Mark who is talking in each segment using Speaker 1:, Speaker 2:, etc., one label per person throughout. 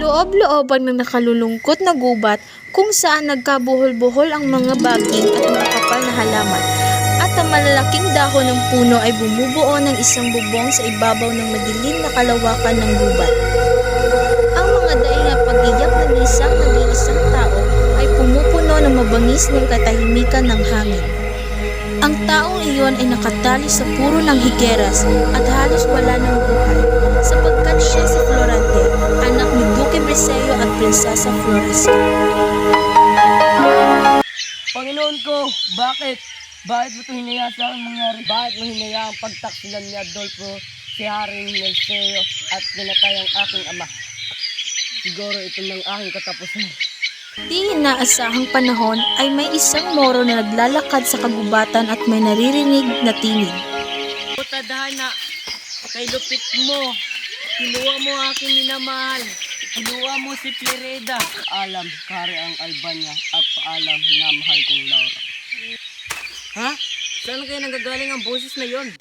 Speaker 1: Loob-looban ng nakalulungkot na gubat kung saan nagkabuhol-buhol ang mga baging at makapal na halaman at ang malalaking dahon ng puno ay bumubuo ng isang bubong sa ibabaw ng madilim na kalawakan ng gubat. Ang mga daing na pag-iyak ng isang nag-iisang tao ay pumupuno ng mabangis ng katahimikan ng hangin. Ang taong iyon ay nakatali sa puro ng higueras at halos wala ng buhay sapagkat siya si Florante, anak ni Duque Briseño at Prinsesa Floresca.
Speaker 2: Panginoon ko, bakit? Bakit mo ito hinayaan sa akin mangyari? Bakit mo hinayaan pagtaksilan ni Adolfo si Haring Nerceo at pinatay ang aking ama? Siguro ito ng aking katapusan.
Speaker 1: Di inaasahang panahon ay may isang Moro na naglalakad sa kagubatan at may naririnig na tinig.
Speaker 2: O tadhana, kay lupit mo, kinuha mo aking minamahal, kinuha mo si Plereda. Alam, kare ang Albania at paalam na mahal kong Laura. Ha? Saan kaya nanggagaling ang boses na yon?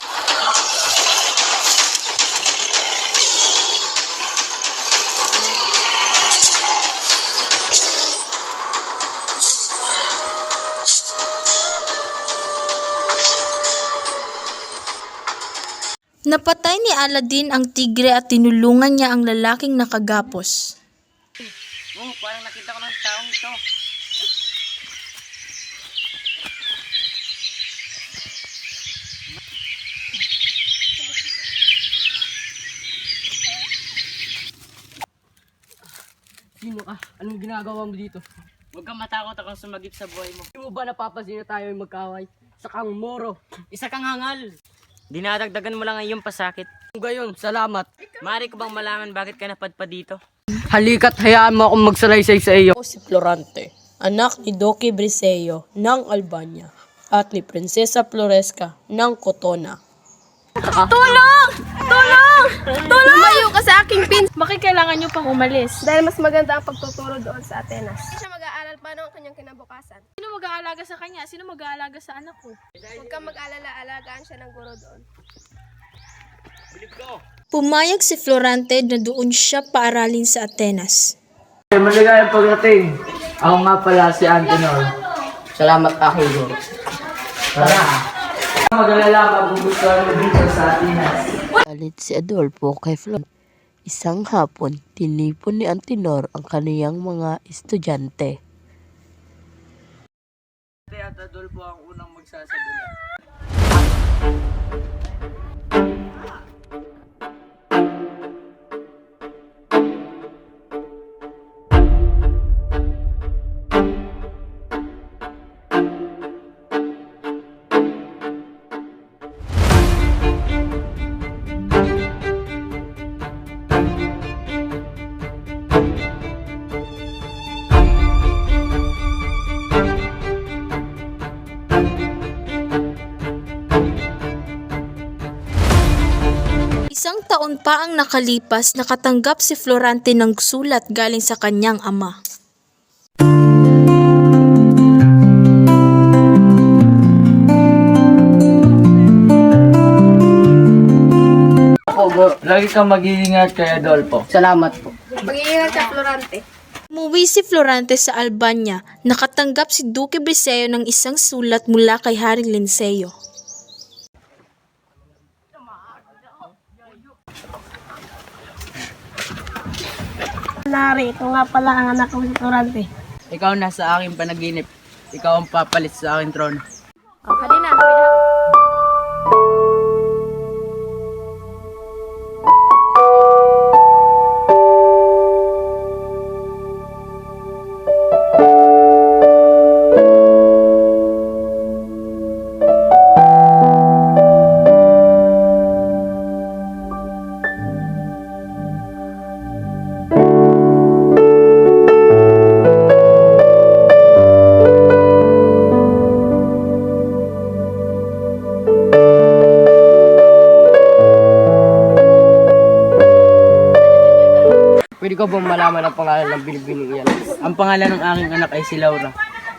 Speaker 1: Napatay ni Aladdin ang tigre at tinulungan niya ang lalaking nakagapos.
Speaker 2: Parang nakita ko ng taong ito. Sino ka? Anong ginagawa mo dito? Huwag kang matakot akong sumagip sa buhay mo. Hindi mo ba napapansin na tayo ay magkaway? Isa kang Moro. Isa kang hangal. Dinadagdagan mo lang ang iyong pasakit. Kung gayon, salamat. Mari ko bang malaman bakit ka napadpad dito? Halika't hayaan mo akong magsalaysay sa iyo.
Speaker 3: Ako si Florante, anak ni Duque Briseño ng Albania at ni Prinsesa Floresca ng Cotona.
Speaker 4: Tulong! Tulong! Lumayo ka sa aking pin! Bakit kailangan nyo pang umalis? Dahil mas maganda ang pagtuturo doon sa Atenas. Siya mag-aaral pa ng kanyang kinabukasan.
Speaker 1: Sino mag-aalaga sa kanya? Sino mag-aalaga sa anak ko?
Speaker 4: Huwag kang mag-alala, alagaan siya ng guro doon.
Speaker 1: Pumayag si Florante na doon siya paaralin sa Atenas.
Speaker 2: Maligayang pagdating. Ako nga pala si Antenor. Salamat aking guro. Tara! Magalala, magugustuhan mo dito sa Atenas.
Speaker 3: Galit si Adolfo kay Florante. Isang hapon, tinipon ni Antenor ang kaniyang mga estudyante.
Speaker 2: At Adolfo ang unang magsasadula.
Speaker 1: Isang taon pa ang nakalipas, nakatanggap si Florante ng sulat galing sa kanyang ama.
Speaker 2: Lagi kang mag-iingat kay Adolfo. Salamat po.
Speaker 4: Mag-iingat ka, Florante.
Speaker 1: Umuwi si Florante sa Albania, nakatanggap si Duque Briseño ng isang sulat mula kay Haring Linceo.
Speaker 4: Nari, ito nga pala ang anak ko si Florante.
Speaker 2: Ikaw na sa aking panaginip. Ikaw ang papalit sa aking trono.
Speaker 4: O, kanina, hawid.
Speaker 2: Pwede ko bang malaman ang pangalan ng binibining yan? Ang pangalan ng aking anak ay si Laura.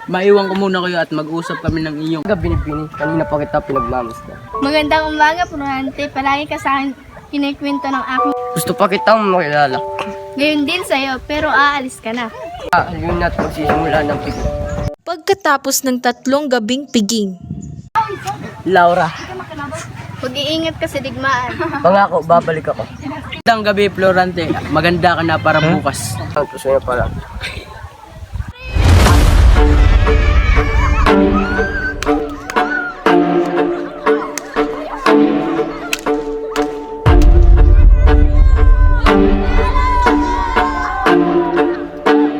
Speaker 2: Maiwan ko muna kayo at mag-usap kami ng iyong binibini. Kanina pa kita pinagmamasdan.
Speaker 4: Magandang umaga, Florante. Palagi ka sa akin kinikwento ng aking...
Speaker 2: Gusto pa kitang makilala.
Speaker 4: Ngayon din sa'yo, pero aalis ka na.
Speaker 2: Yun na't magsisimula ng piging.
Speaker 1: Pagkatapos ng 3 gabing piging,
Speaker 2: Laura,
Speaker 4: Mag-iingat ka sa digmaan.
Speaker 2: pangako, babalik ako. Magandang gabi, Florante. Maganda ka na para bukas. Gusto niya pala.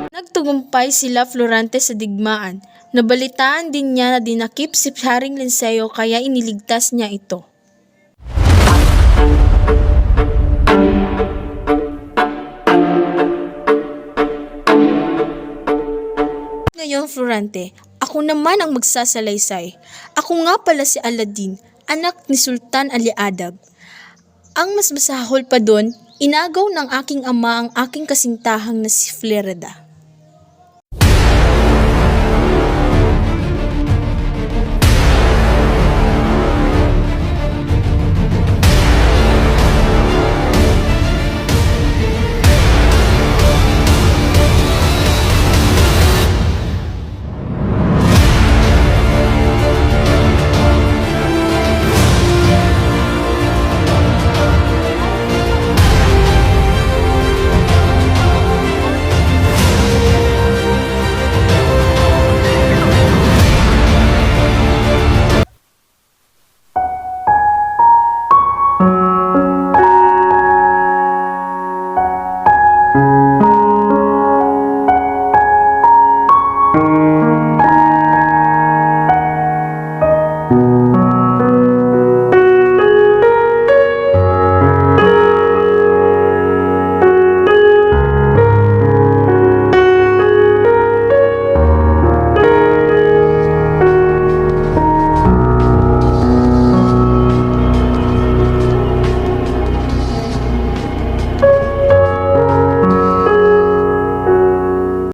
Speaker 1: nagtagumpay sila Florante sa digmaan. Nabalitaan din niya na dinakip si Haring Linceo kaya iniligtas niya ito. Ngayon, Florante, ako naman ang magsasalaysay. Ako nga pala si Aladdin, anak ni Sultan Ali Adab. Ang mas masahol pa doon, inagaw ng aking ama ang aking kasintahang na si Flerida.